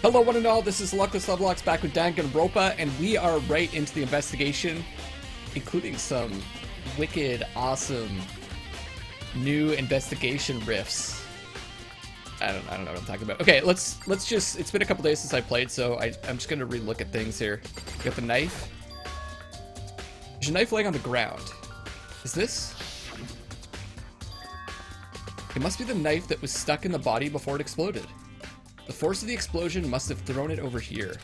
Hello one and all, this is Luckless Lovelocks back with Danganronpa, and we are right into the investigation, including some wicked, awesome, new investigation riffs. I don't know what I'm talking about. Okay, let's just, it's been a couple days since I played, so I'm just gonna re-look at things here. You got the knife. There's a knife laying on the ground. Is this? It must be the knife that was stuck in the body before it exploded. The force of the explosion must have thrown it over here.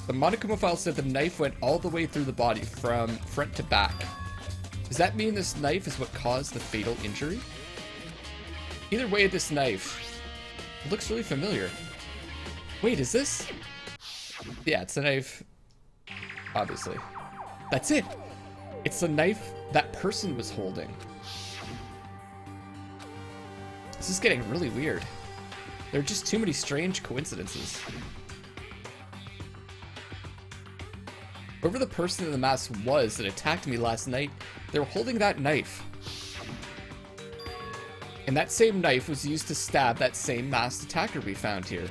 The Monokuma file said the knife went all the way through the body from front to back. Does that mean this knife is what caused the fatal injury? Either way, this knife, it looks really familiar. Wait, is this? Yeah, it's the knife. Obviously. That's it! It's the knife that person was holding. This is getting really weird. There are just too many strange coincidences. Whoever the person in the mask was that attacked me last night, they were holding that knife. And that same knife was used to stab that same masked attacker we found here.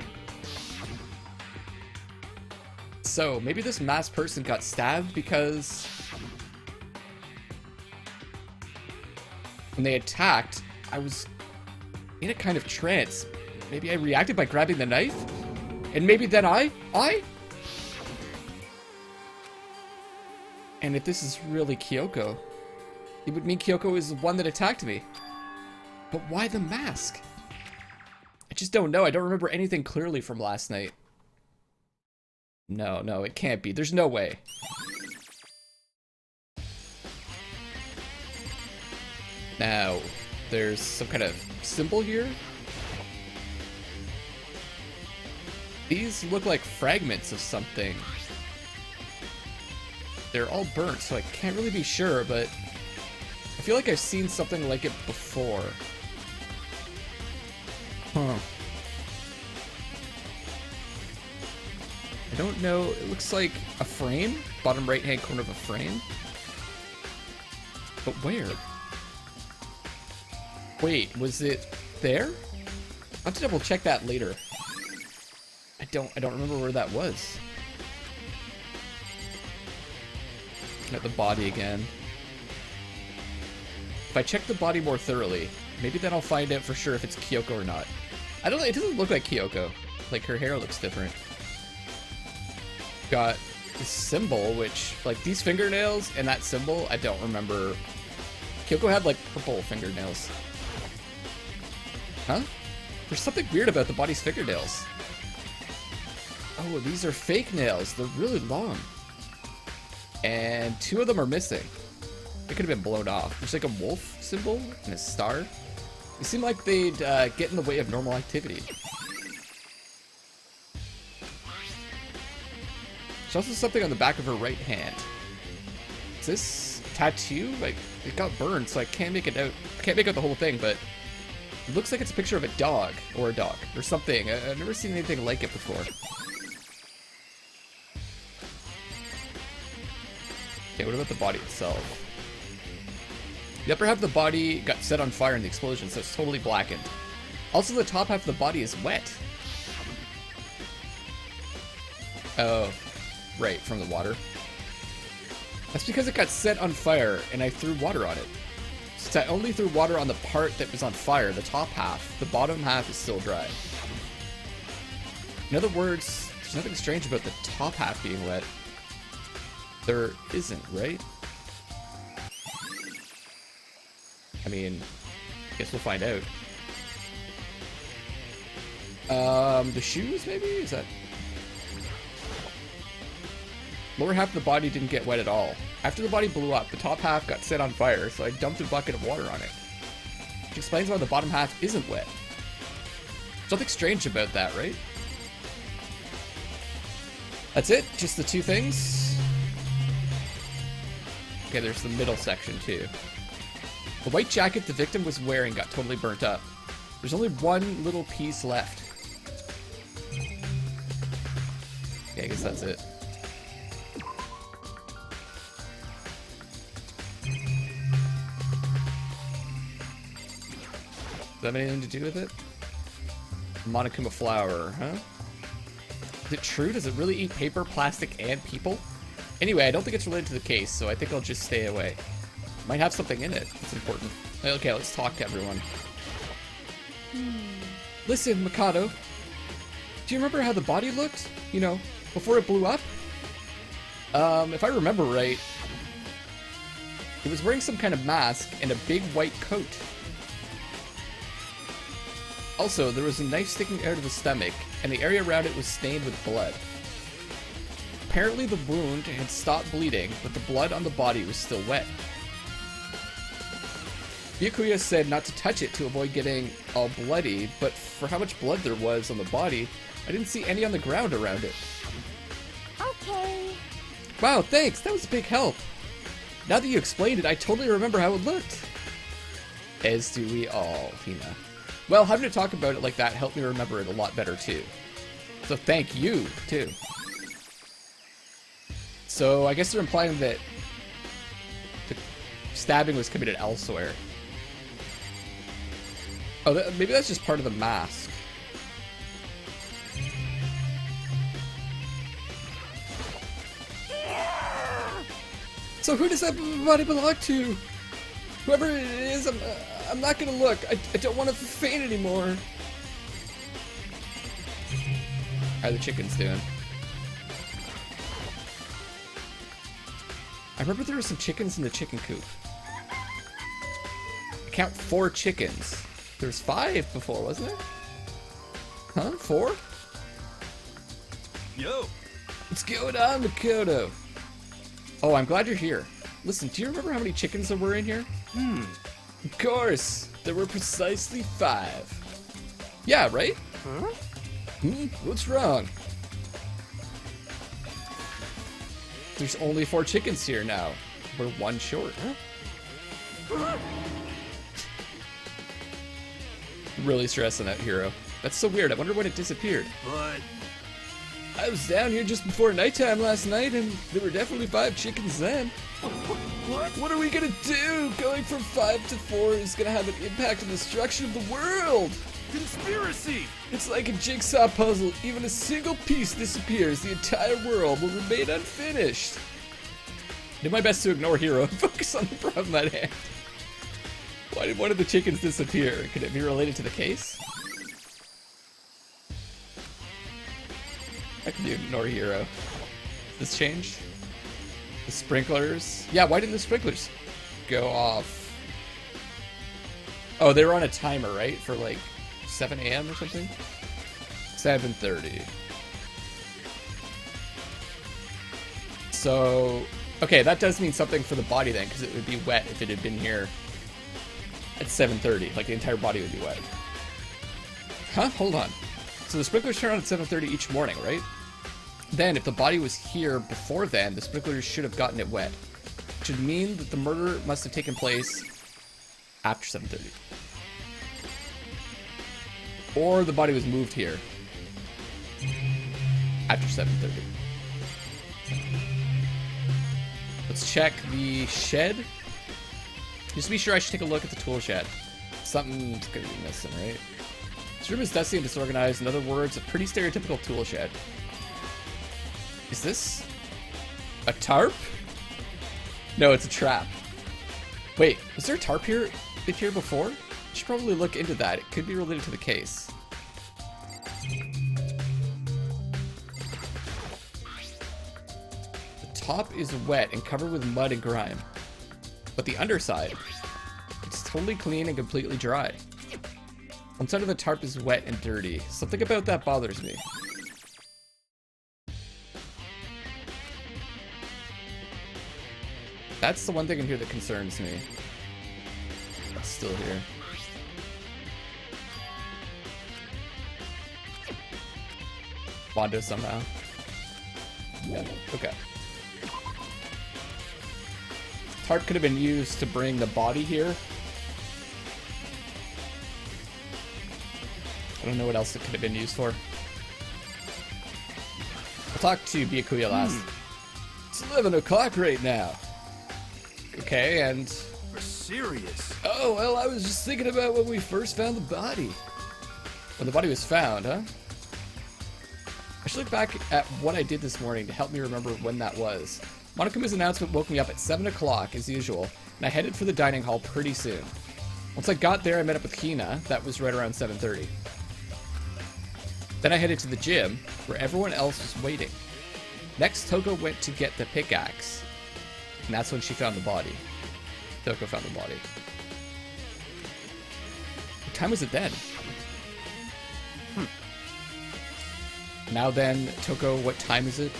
So, maybe this masked person got stabbed because when they attacked, I was in a kind of trance. Maybe I reacted by grabbing the knife? And maybe then I? And if this is really Kyoko, it would mean Kyoko is the one that attacked me. But why the mask? I just don't know. I don't remember anything clearly from last night. No, it can't be. There's no way. Now, there's some kind of symbol here. These look like fragments of something. They're all burnt, so I can't really be sure, but I feel like I've seen something like it before. Huh. I don't know. It looks like a frame. Bottom right-hand corner of a frame. But where? Wait, was it there? I'll have to double check that later. I don't remember where that was. Looking at the body again. If I check the body more thoroughly, maybe then I'll find out for sure if it's Kyoko or not. I don't know, it doesn't look like Kyoko. Like, her hair looks different. Got this symbol, which, like, these fingernails and that symbol, I don't remember. Kyoko had, like, purple fingernails. Huh? There's something weird about the body's fingernails. Oh, these are fake nails. They're really long. And two of them are missing. They could have been blown off. There's like a wolf symbol and a star. They seem like they'd get in the way of normal activity. There's also something on the back of her right hand. Is this tattoo? Like, it got burned, so I can't make it out. Can't make out the whole thing, but it looks like it's a picture of a dog or something. I've never seen anything like it before. Okay, what about the body itself? The upper half of the body got set on fire in the explosion, so it's totally blackened. Also, the top half of the body is wet. Oh, right, from the water. That's because it got set on fire, and I threw water on it. Since I only threw water on the part that was on fire, the top half, the bottom half is still dry. In other words, there's nothing strange about the top half being wet. There isn't, right? I mean, guess we'll find out. The shoes, maybe? Is that... Lower half of the body didn't get wet at all. After the body blew up, the top half got set on fire, so I dumped a bucket of water on it. Which explains why the bottom half isn't wet. There's nothing strange about that, right? That's it? Just the two things? Okay, there's the middle section, too. The white jacket the victim was wearing got totally burnt up. There's only one little piece left. Okay, I guess that's it. Does that have anything to do with it? Monokuma flower, huh? Is it true? Does it really eat paper, plastic, and people? Anyway, I don't think it's related to the case, so I think I'll just stay away. Might have something in it. It's important. Okay, let's talk to everyone. Listen, Mikado. Do you remember how the body looked? You know, before it blew up? If I remember right, it was wearing some kind of mask and a big white coat. Also, there was a knife sticking out of the stomach, and the area around it was stained with blood. Apparently the wound had stopped bleeding, but the blood on the body was still wet. Byakuya said not to touch it to avoid getting all bloody, but for how much blood there was on the body, I didn't see any on the ground around it. Okay. Wow, thanks! That was a big help! Now that you explained it, I totally remember how it looked. As do we all, Hina. Well, having to talk about it like that helped me remember it a lot better, too. So thank you, too. So I guess they're implying that the stabbing was committed elsewhere. Oh, maybe that's just part of the mask. So who does that body belong to? Whoever it is, I'm not gonna look. I don't want to faint anymore. How are the chickens doing? I remember there were some chickens in the chicken coop. I count 4 chickens. There was 5 before, wasn't there? Huh? 4? Yo! What's going on, Makoto? Oh, I'm glad you're here. Listen, do you remember how many chickens there were in here? Of course! There were precisely 5. Yeah, right? Huh? What's wrong? There's only 4 chickens here now. We're 1 short. Huh? Really stressing out, Hero. That's so weird. I wonder when it disappeared. But I was down here just before nighttime last night, and there were definitely 5 chickens then. what? What are we gonna do? Going from 5 to 4 is gonna have an impact on the structure of the world. Conspiracy! It's like a jigsaw puzzle. Even a single piece disappears, the entire world will remain unfinished. I did my best to ignore Hero and focus on the problem at hand. Why did one of the chickens disappear? Could it be related to the case? I can ignore Hero. This changed? The sprinklers? Yeah, why didn't the sprinklers go off? Oh, they were on a timer, right? For like 7 a.m. or something? 7:30. So, okay, that does mean something for the body then, because it would be wet if it had been here at 7:30. Like the entire body would be wet. Huh? Hold on. So the sprinklers turn on at 7:30 each morning, right? Then, if the body was here before then, the sprinklers should have gotten it wet. Which would mean that the murder must have taken place after 7:30. Or the body was moved here after 7:30. Let's check the shed. Just to be sure, I should take a look at the tool shed. Something's gonna be missing, right? This room is dusty and disorganized. In other words, a pretty stereotypical tool shed. Is this a tarp? No, it's a trap. Wait, was there a tarp here before? Should probably look into that. It could be related to the case. The top is wet and covered with mud and grime. But the underside, it's totally clean and completely dry. One side of the tarp is wet and dirty. Something about that bothers me. That's the one thing in here that concerns me. It's still here. Bondo somehow. Yeah, okay. Tarp could have been used to bring the body here. I don't know what else it could have been used for. I'll talk to Byakuya last. It's 11 o'clock right now. Okay, and... We're serious. Oh, well, I was just thinking about when we first found the body. When the body was found, huh? I should look back at what I did this morning to help me remember when that was. Monokuma's announcement woke me up at 7 o'clock as usual, and I headed for the dining hall pretty soon. Once I got there, I met up with Hina. That was right around 7:30. Then I headed to the gym, where everyone else was waiting. Next, Toko went to get the pickaxe, and that's when she found the body. Toko found the body. What time was it then? Now then, Toko, what time is it?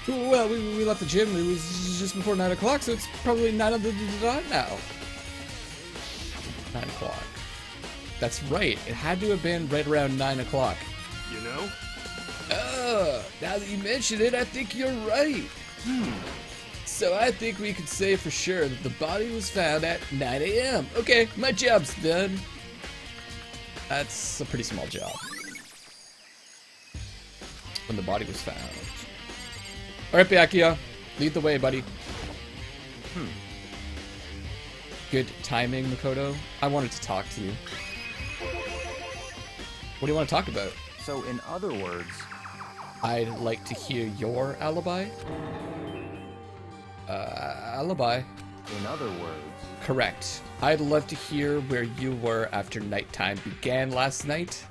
Well, we left the gym. It was just before 9 o'clock, so it's probably 9 on the dot now. 9 o'clock. That's right. It had to have been right around 9 o'clock. You know? Now that you mention it, I think you're right. So I think we could say for sure that the body was found at 9 a.m. Okay, my job's done. That's a pretty small job. When the body was found. Alright, Byakuya. Lead the way, buddy. Good timing, Makoto. I wanted to talk to you. What do you want to talk about? So, in other words... I'd like to hear your alibi. Alibi? In other words... Correct. I'd love to hear where you were after nighttime began last night.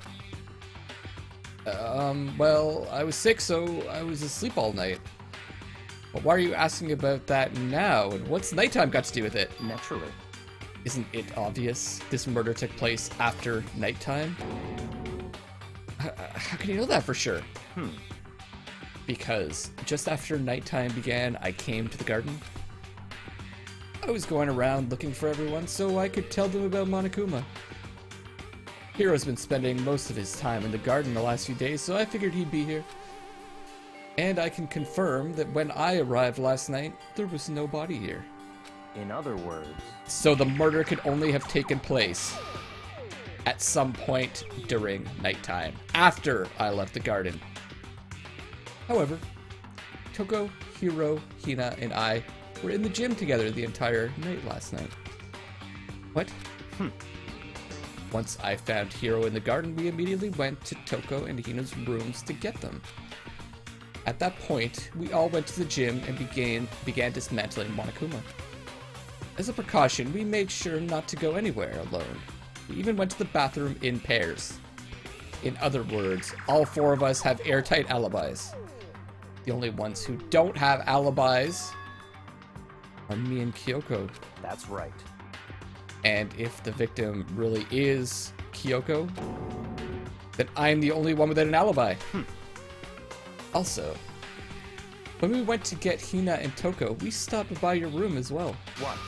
Well, I was sick, so I was asleep all night. But why are you asking about that now? And what's nighttime got to do with it? Naturally. Isn't it obvious this murder took place after nighttime? How can you know that for sure? Because just after nighttime began, I came to the garden. I was going around looking for everyone so I could tell them about Monokuma. Hiro's been spending most of his time in the garden the last few days, so I figured he'd be here. And I can confirm that when I arrived last night, there was no body here. In other words... So the murder could only have taken place at some point during nighttime, after I left the garden. However, Toko, Hiro, Hina, and I were in the gym together the entire night last night. What? Once I found Hiro in the garden, we immediately went to Toko and Hina's rooms to get them. At that point, we all went to the gym and began dismantling Monokuma. As a precaution, we made sure not to go anywhere alone. We even went to the bathroom in pairs. In other words, all four of us have airtight alibis. The only ones who don't have alibis are me and Kyoko. That's right. And if the victim really is Kyoko, then I'm the only one without an alibi. Also, when we went to get Hina and Toko, we stopped by your room as well. What?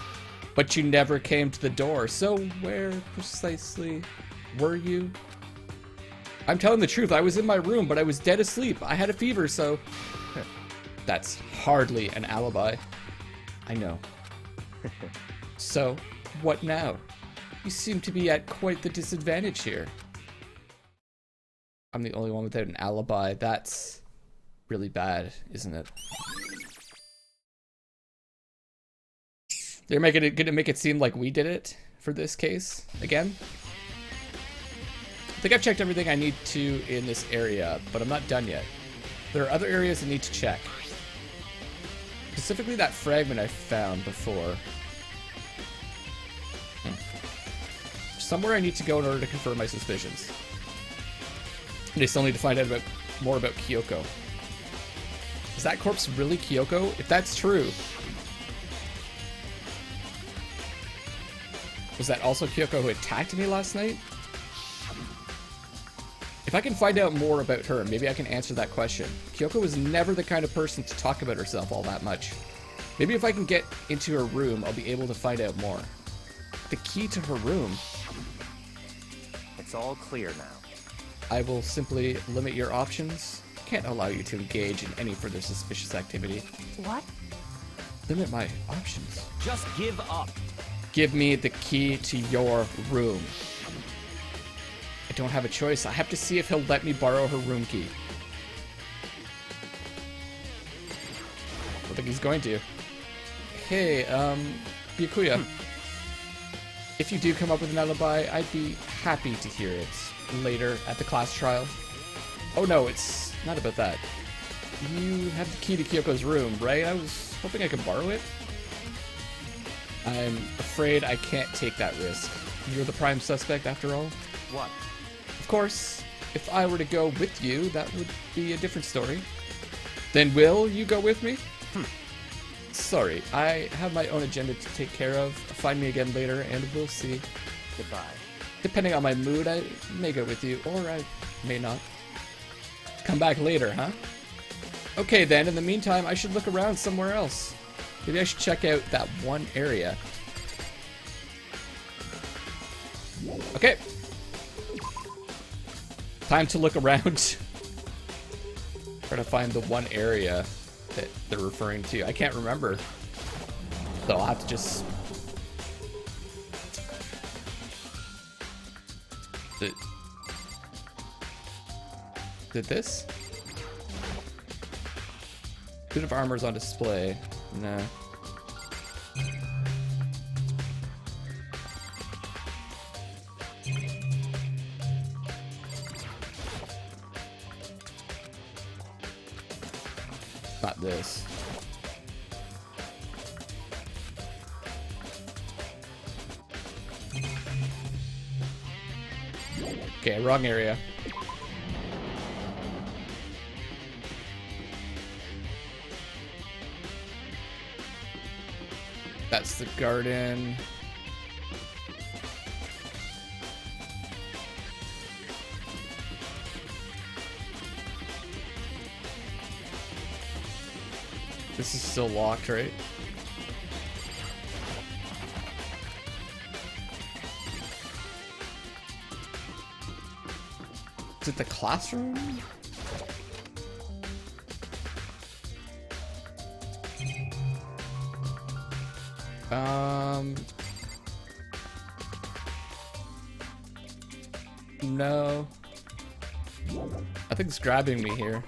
But you never came to the door, so where precisely were you? I'm telling the truth, I was in my room, but I was dead asleep. I had a fever, so... That's hardly an alibi. I know. So, what now? You seem to be at quite the disadvantage here. I'm the only one without an alibi. That's really bad, isn't it? They're gonna make it seem like we did it for this case again. I think I've checked everything I need to in this area, but I'm not done yet. There are other areas I need to check. Specifically that fragment I found before. Somewhere I need to go in order to confirm my suspicions. And I still need to find out more about Kyoko. Is that corpse really Kyoko? If that's true, was that also Kyoko who attacked me last night? If I can find out more about her, maybe I can answer that question. Kyoko was never the kind of person to talk about herself all that much. Maybe if I can get into her room, I'll be able to find out more. The key to her room. It's all clear now. I will simply limit your options. Can't allow you to engage in any further suspicious activity. What? Limit my options. Just give up. Give me the key to your room. I don't have a choice. I have to see if he'll let me borrow her room key. I don't think he's going to. Hey, Byakuya. If if you do come up with an alibi, I'd be happy to hear it later at the class trial. Oh no, it's not about that. You have the key to Kyoko's room, right? I was hoping I could borrow it. I'm afraid I can't take that risk. You're the prime suspect after all. What? Of course, if I were to go with you, that would be a different story. Then will you go with me? Sorry, I have my own agenda to take care of. Find me again later and we'll see. Goodbye. Depending on my mood, I may go with you, or I may not. Come back later, huh? Okay then, in the meantime, I should look around somewhere else. Maybe I should check out that one area. Okay. Time to look around. Try to find the one area that they're referring to. I can't remember. So I'll have to just... Did this? Suit of armor's on display. No. Not this. Okay, wrong area. That's the garden. This is still locked, right? Is it the classroom? No. I think it's grabbing me here.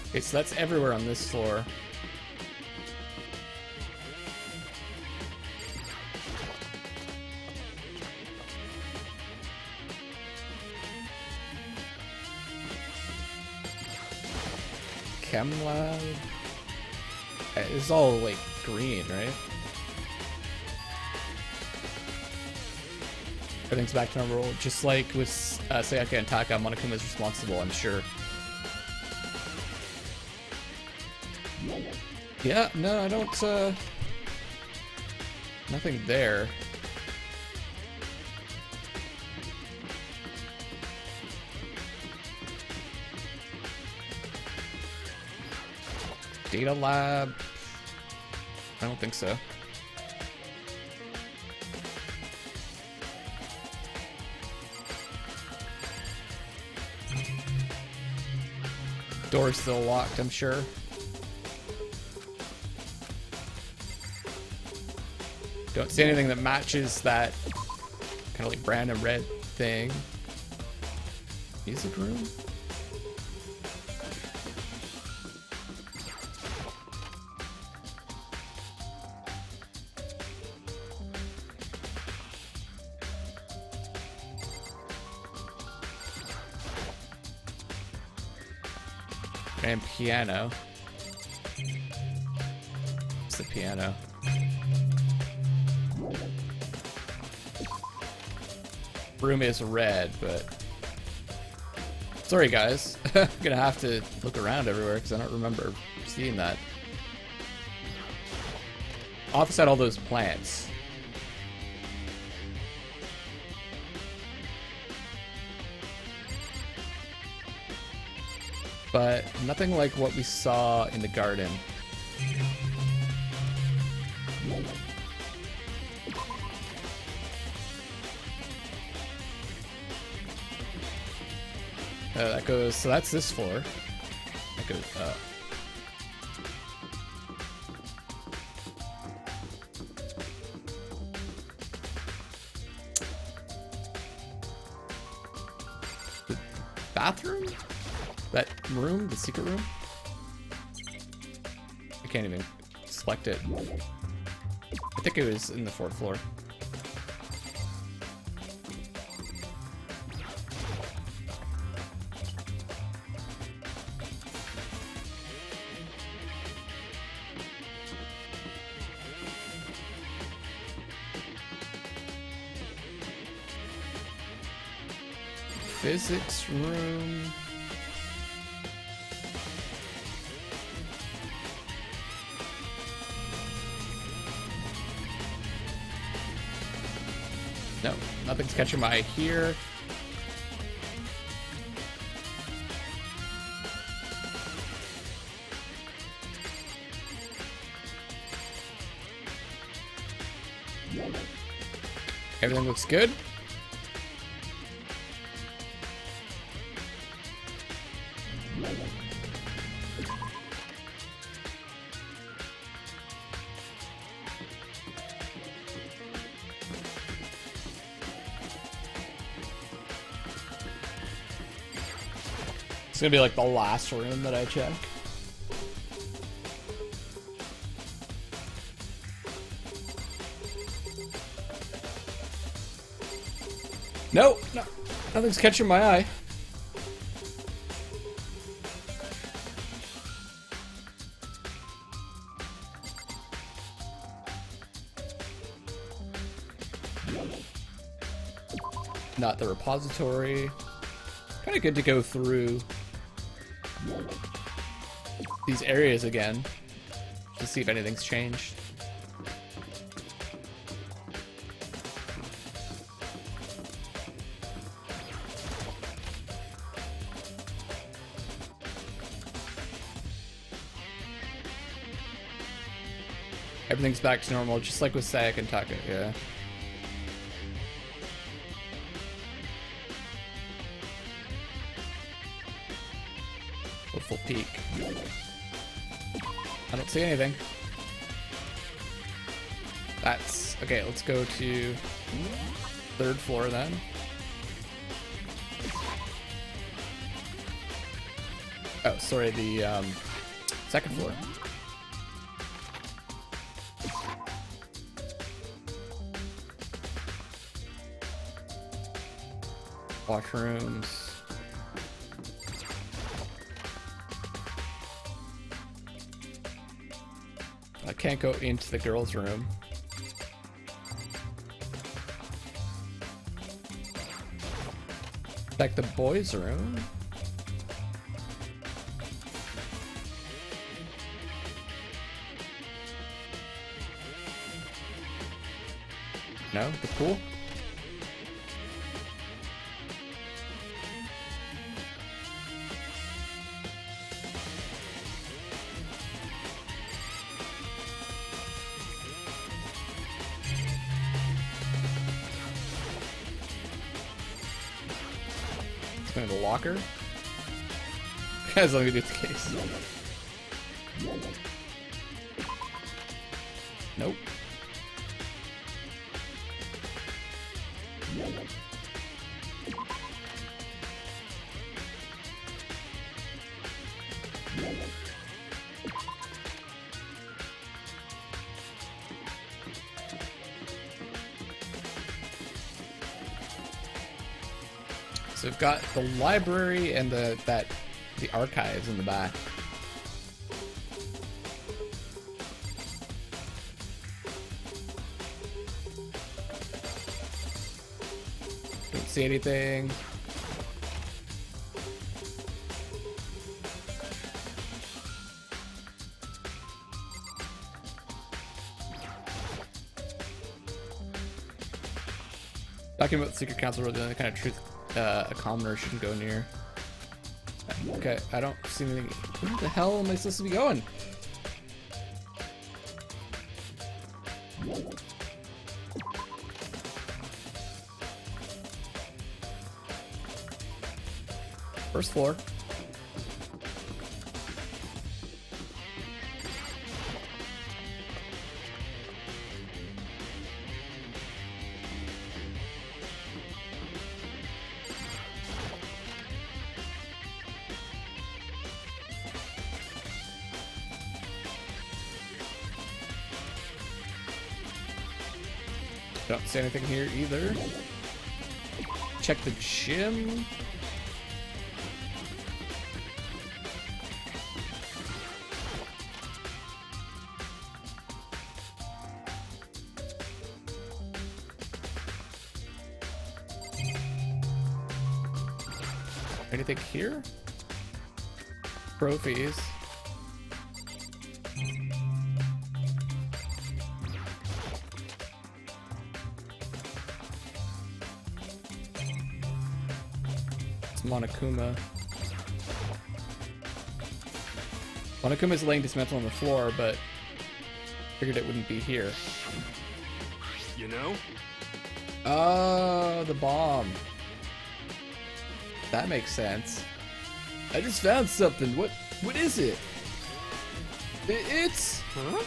Okay, so that's everywhere on this floor. Chem lab? It's all like green, right? Everything's back to normal, just like with Sayaka and Taka. Monokuma is responsible, I'm sure. Yeah, no, I don't, nothing there. Data lab? I don't think so. Door's still locked, I'm sure. Don't see anything that matches that kind of like brown and red thing. Music room? And piano. It's the piano. Room is red, but sorry guys. I'm gonna have to look around everywhere because I don't remember seeing that. Office had all those plants. But nothing like what we saw in the garden. That goes, so that's this floor. That goes up. The bathroom? That room, the secret room? I can't even select it. I think it was in the 4th floor. Physics room. No, nothing's catching my eye here. Everything looks good. It's gonna be like the last room that I check. No, nothing's catching my eye. Not the repository. Kind of good to go through these areas again to see if anything's changed. Everything's back to normal, just like with Sayaka and Taka, yeah. A full peek. I don't see anything. That's okay. Let's go to 3rd floor then. Oh, sorry, the 2nd floor. Washrooms. I can't go into the girls' room. Like the boys' room. No, the pool. The locker? As long as it's the case. Nope. So we've got the library and the archives in the back. Don't see anything. Talking about the secret council really the only kind of truth a commoner shouldn't go near. Okay, I don't see anything. Where the hell am I supposed to be going? First floor. Don't see anything here either. Check the gym. Anything here? Trophies. It's Monokuma. Monokuma's laying dismantled on the floor, but figured it wouldn't be here. You know? Oh, the bomb. That makes sense. I just found something. What is it? It's... Huh?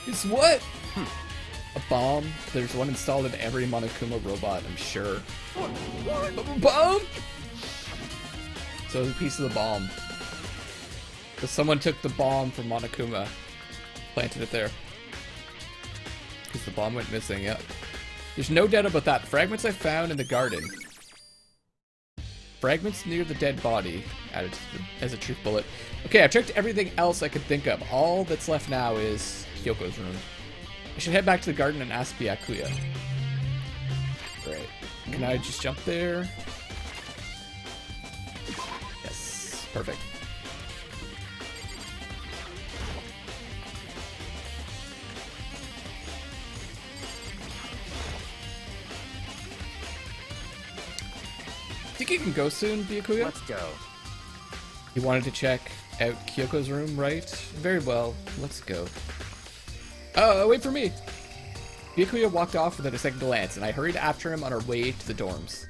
It's what? A bomb? There's one installed in every Monokuma robot, I'm sure. What? A bomb? So it's a piece of the bomb. So someone took the bomb from Monokuma, planted it there. Because the bomb went missing, yep. There's no doubt about that. Fragments I found in the garden. Fragments near the dead body, added as a truth bullet. Okay, I've checked everything else I could think of. All that's left now is Kyoko's room. I should head back to the garden and ask Byakuya. Right. Can I just jump there? Yes. Perfect. Think you can go soon, Byakuya? Let's go. You wanted to check out Kyoko's room, right? Very well. Let's go. Oh, wait for me! Byakuya walked off without a second glance, and I hurried after him on our way to the dorms.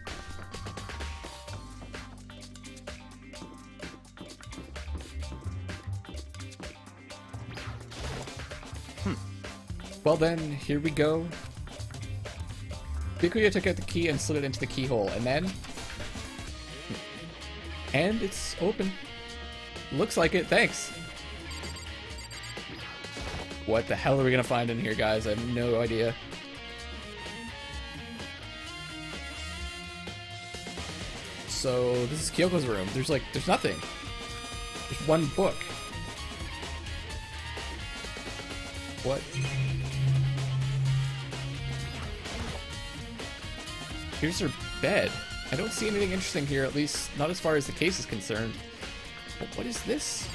Well then, here we go. Byakuya took out the key and slid it into the keyhole, and then... And it's open. Looks like it, thanks. What the hell are we gonna find in here, guys? I have no idea. So, this is Kyoko's room. There's nothing. There's one book. What? Here's her bed. I don't see anything interesting here, at least not as far as the case is concerned. But what is this?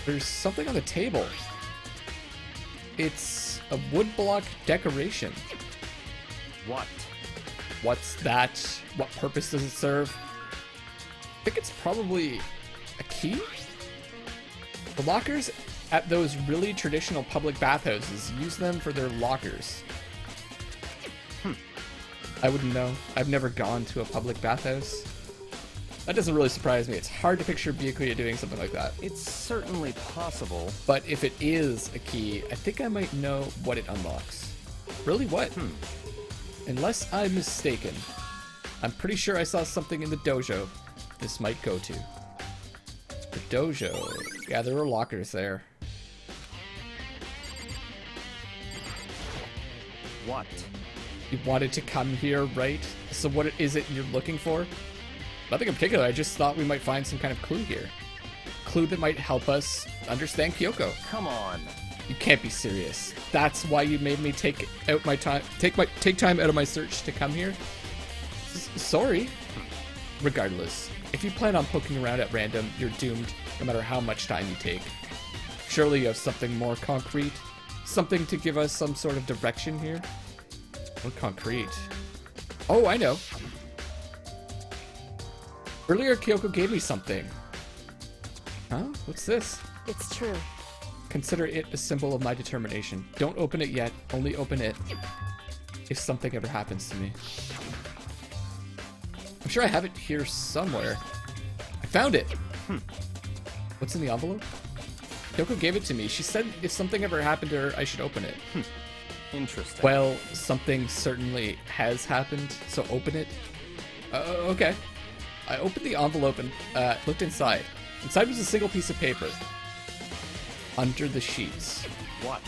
There's something on the table. It's a woodblock decoration. What? What's that? What purpose does it serve? I think it's probably a key? The lockers at those really traditional public bathhouses use them for their lockers. I wouldn't know. I've never gone to a public bathhouse. That doesn't really surprise me. It's hard to picture Byakuya doing something like that. It's certainly possible. But if it is a key, I think I might know what it unlocks. Really, what? Unless I'm mistaken. I'm pretty sure I saw something in the dojo this might go to. The dojo. Yeah, there were lockers there. What? You wanted to come here, right? So what is it you're looking for? Nothing in particular, I just thought we might find some kind of clue here. Clue that might help us understand Kyoko. Come on. You can't be serious. That's why you made me take time out of my search to come here? Sorry. Regardless, if you plan on poking around at random, you're doomed no matter how much time you take. Surely you have something more concrete? Something to give us some sort of direction here? More concrete. Oh, I know. Earlier, Kyoko gave me something. Huh? What's this? It's true. Consider it a symbol of my determination. Don't open it yet. Only open it if something ever happens to me. I'm sure I have it here somewhere. I found it! What's in the envelope? Kyoko gave it to me. She said if something ever happened to her, I should open it. Interesting. Well, something certainly has happened, so open it. Okay. I opened the envelope and looked inside. Inside was a single piece of paper. Under the sheets. What?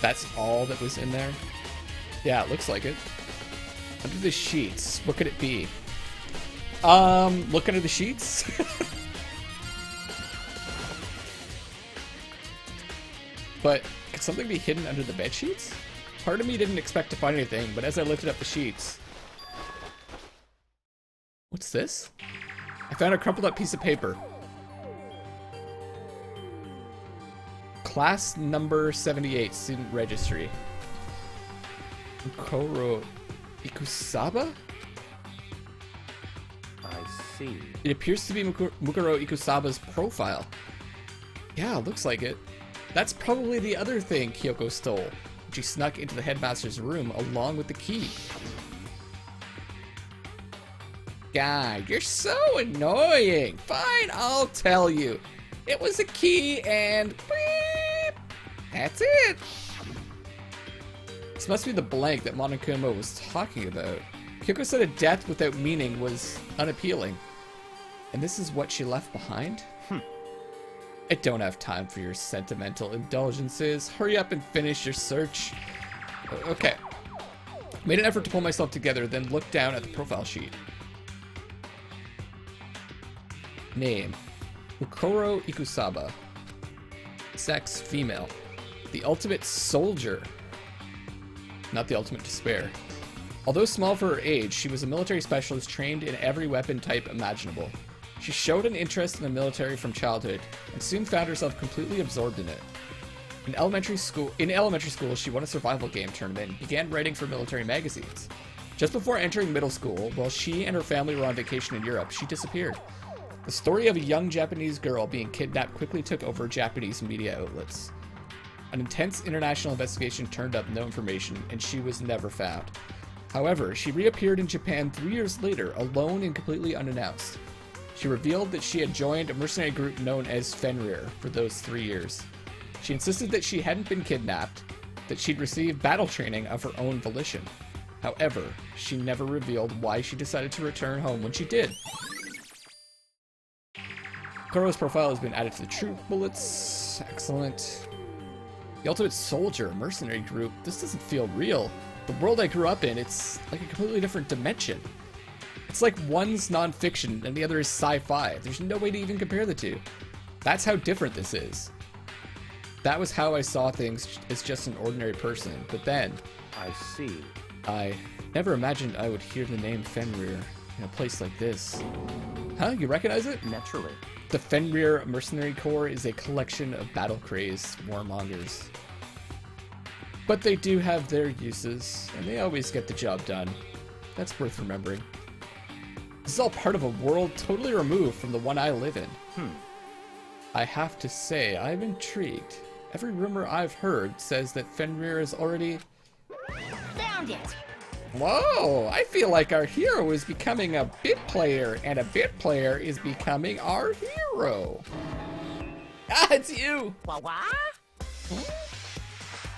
That's all that was in there? Yeah, it looks like it. Under the sheets, what could it be? Look under the sheets? But could something be hidden under the bed sheets? Part of me didn't expect to find anything, but as I lifted up the sheets... What's this? I found a crumpled up piece of paper. Class number 78, student registry. Mukuro Ikusaba? I see. It appears to be Mukuro Ikusaba's profile. Yeah, looks like it. That's probably the other thing Kyoko stole. She snuck into the headmaster's room along with the key. God, you're so annoying. Fine, I'll tell you. It was a key and beep. That's it. This must be the blank that Monokuma was talking about. Kyoko said a death without meaning was unappealing. And this is what she left behind? I don't have time for your sentimental indulgences. Hurry up and finish your search. Okay. Made an effort to pull myself together, then looked down at the profile sheet. Name: Mukuro Ikusaba. Sex: female. The ultimate soldier. Not the ultimate despair. Although small for her age, she was a military specialist trained in every weapon type imaginable. She showed an interest in the military from childhood, and soon found herself completely absorbed in it. In elementary school, she won a survival game tournament and began writing for military magazines. Just before entering middle school, while she and her family were on vacation in Europe, she disappeared. The story of a young Japanese girl being kidnapped quickly took over Japanese media outlets. An intense international investigation turned up no information, and she was never found. However, she reappeared in Japan 3 years later, alone and completely unannounced. She revealed that she had joined a mercenary group known as Fenrir for those 3 years. She insisted that she hadn't been kidnapped, that she'd received battle training of her own volition. However, she never revealed why she decided to return home when she did. Kuro's profile has been added to the troop bullets. Excellent. The Ultimate Soldier, a mercenary group. This doesn't feel real. The world I grew up in, it's like a completely different dimension. It's like one's non-fiction and the other is sci-fi. There's no way to even compare the two. That's how different this is. That was how I saw things as just an ordinary person, but then... I see. I never imagined I would hear the name Fenrir in a place like this. Huh? You recognize it? Naturally. The Fenrir Mercenary Corps is a collection of battle-crazed warmongers. But they do have their uses, and they always get the job done. That's worth remembering. This is all part of a world totally removed from the one I live in. I have to say, I'm intrigued. Every rumor I've heard says that Fenrir is already... Found it! Whoa! I feel like our hero is becoming a bit player, and a bit player is becoming our hero. Ah, it's you! What?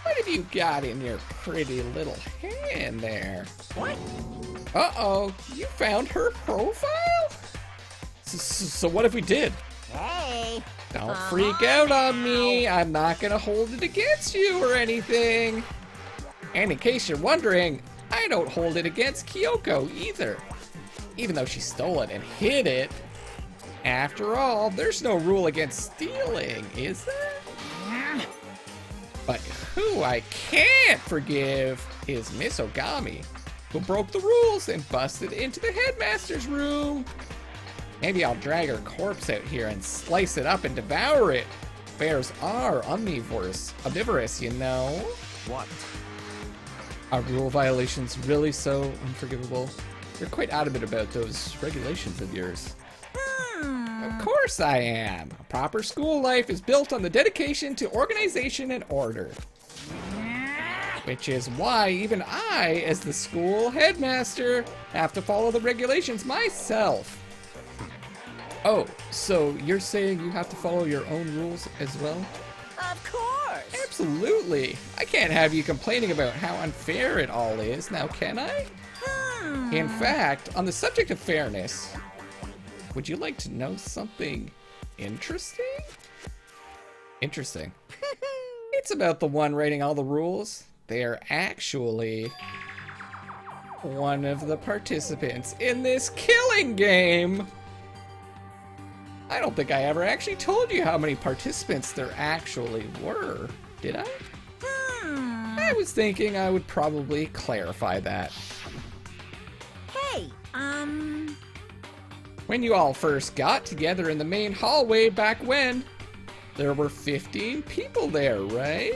What have you got in your pretty little hand there? What? Uh-oh, you found her profile? So what if we did? Hey! Don't freak out on me. I'm not gonna hold it against you or anything. And in case you're wondering, I don't hold it against Kyoko either. Even though she stole it and hid it. After all, there's no rule against stealing, is there? But who I can't forgive is Miss Ogami, who broke the rules and busted into the headmaster's room. Maybe I'll drag her corpse out here and slice it up and devour it. Bears are omnivorous, you know. What? Are rule violations really so unforgivable? You're quite adamant about those regulations of yours. Of course I am. A proper school life is built on the dedication to organization and order. Which is why even I, as the school headmaster, have to follow the regulations myself. Oh, so you're saying you have to follow your own rules as well? Of course! Absolutely. I can't have you complaining about how unfair it all is, now can I? In fact, on the subject of fairness, would you like to know something interesting? Interesting. It's about the one writing all the rules. They're actually one of the participants in this killing game. I don't think I ever actually told you how many participants there actually were, did I? I was thinking I would probably clarify that. Hey, When you all first got together in the main hallway back when, there were 15 people there, right?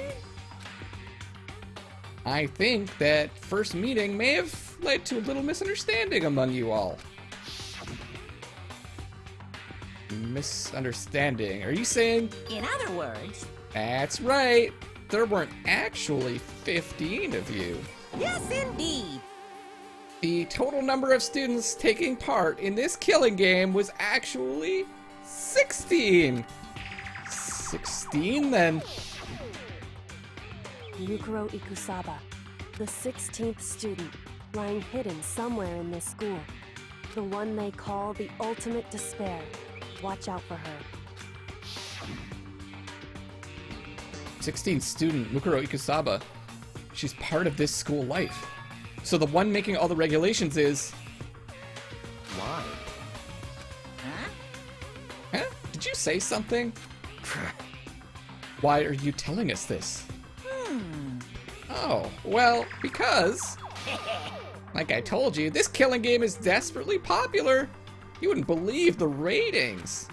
I think that first meeting may have led to a little misunderstanding among you all. Misunderstanding? Are you saying? in other words, That's right. There weren't actually 15 of you. yes indeed. The total number of students taking part in this killing game was actually 16. 16 then. Yukiro Ikusaba, the 16th student, lying hidden somewhere in this school. The one they call the ultimate despair. Watch out for her. 16th student, Mukuro Ikusaba. She's part of this school life. So the one making all the regulations is... Why? Huh? Did you say something? Why are you telling us this? Oh, well, because... like I told you, this killing game is desperately popular. You wouldn't believe the ratings.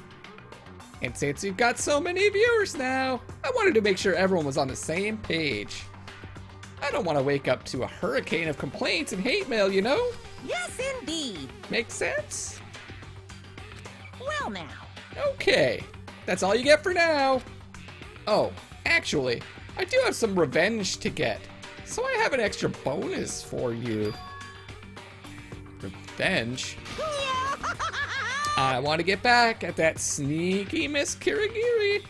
And since you've got so many viewers now, I wanted to make sure everyone was on the same page. I don't want to wake up to a hurricane of complaints and hate mail, you know? Yes indeed. Make sense? Well now. Okay, that's all you get for now. Oh, actually, I do have some revenge to get, so I have an extra bonus for you. Revenge? I want to get back at that sneaky Miss Kirigiri.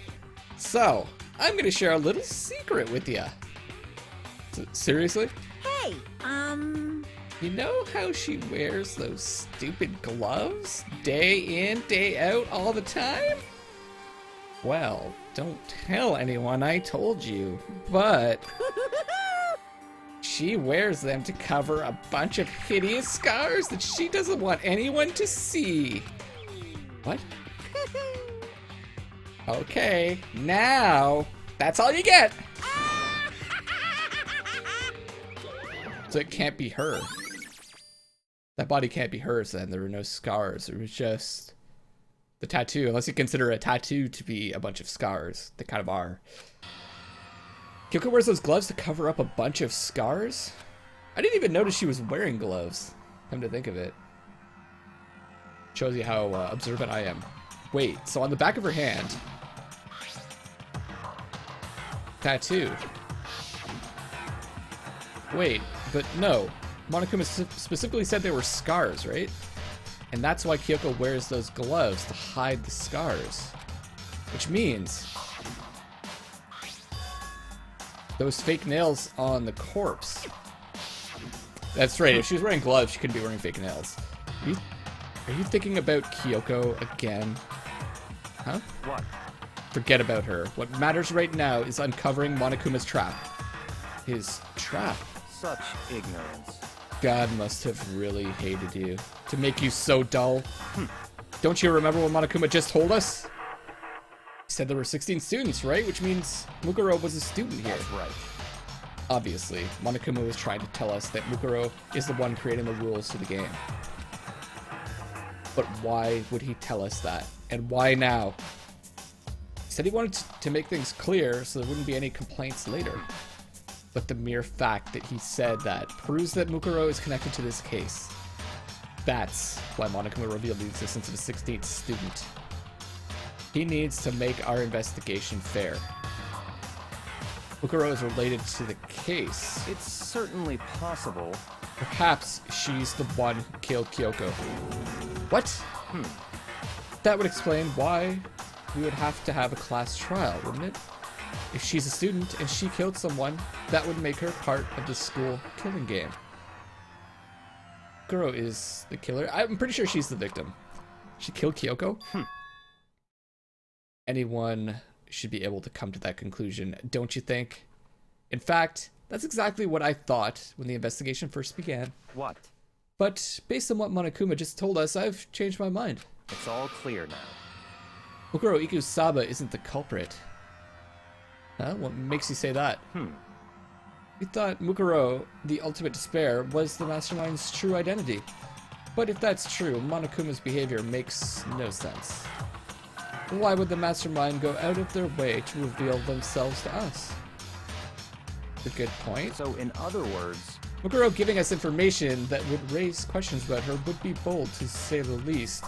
So, I'm gonna share a little secret with you. Seriously? Hey, You know how she wears those stupid gloves? Day in, day out, all the time? Well, don't tell anyone I told you, but... she wears them to cover a bunch of hideous scars that she doesn't want anyone to see. What? Okay, now, that's all you get! So it can't be her. That body can't be hers then. There were no scars. It was just the tattoo. Unless you consider a tattoo to be a bunch of scars. They kind of are. Kyoko wears those gloves to cover up a bunch of scars? I didn't even notice she was wearing gloves. Come to think of it. Shows you how observant I am. Wait, so on the back of her hand... tattoo. Wait, but no. Monokuma specifically said they were scars, right? And that's why Kyoko wears those gloves, to hide the scars. Which means... those fake nails on the corpse. That's right, if she was wearing gloves, she couldn't be wearing fake nails. Are you thinking about Kyoko again? Huh? What? Forget about her. What matters right now is uncovering Monokuma's trap. His trap? Such ignorance. God must have really hated you to make you so dull. Don't you remember what Monokuma just told us? He said there were 16 students, right? Which means Mukuro was a student here. That's right. Obviously, Monokuma was trying to tell us that Mukuro is the one creating the rules to the game. But why would he tell us that? And why now? He said he wanted to make things clear so there wouldn't be any complaints later. But the mere fact that he said that proves that Mukuro is connected to this case. That's why Monokuma revealed the existence of a 16th student. He needs to make our investigation fair. Mukuro is related to the case. It's certainly possible. Perhaps she's the one who killed Kyoko. What? That would explain why we would have to have a class trial, wouldn't it? If she's a student and she killed someone, that would make her part of the school killing game. Mukuro is the killer. I'm pretty sure she's the victim. She killed Kyoko? Anyone should be able to come to that conclusion, don't you think? In fact, that's exactly what I thought when the investigation first began. What? But based on what Monokuma just told us, I've changed my mind. It's all clear now. Mukuro Ikusaba isn't the culprit. Huh? What makes you say that? We thought Mukuro, the ultimate despair, was the mastermind's true identity. But if that's true, Monokuma's behavior makes no sense. Why would the mastermind go out of their way to reveal themselves to us? A good point. So, in other words, Mukuro giving us information that would raise questions about her would be bold, to say the least.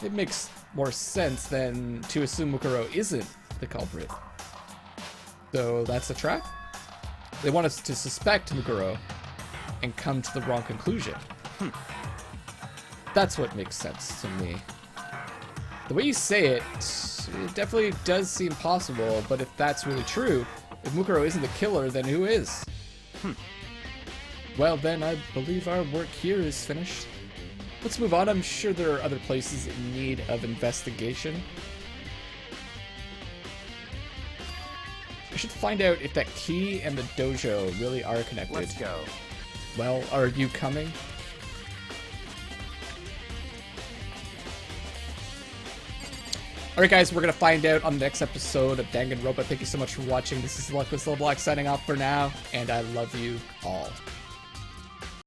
It makes more sense than to assume Mukuro isn't the culprit. So that's a trap? They want us to suspect Mukuro and come to the wrong conclusion. That's what makes sense to me. The way you say it, it definitely does seem possible, but if that's really true, if Mukuro isn't the killer, then who is? Well then, I believe our work here is finished. Let's move on. I'm sure there are other places in need of investigation. I should find out if that key and the dojo really are connected. let's go. Well, are you coming? Alright guys, we're going to find out on the next episode of Danganronpa. Thank you so much for watching. This is Luckless Lovelocks signing off for now, and I love you all.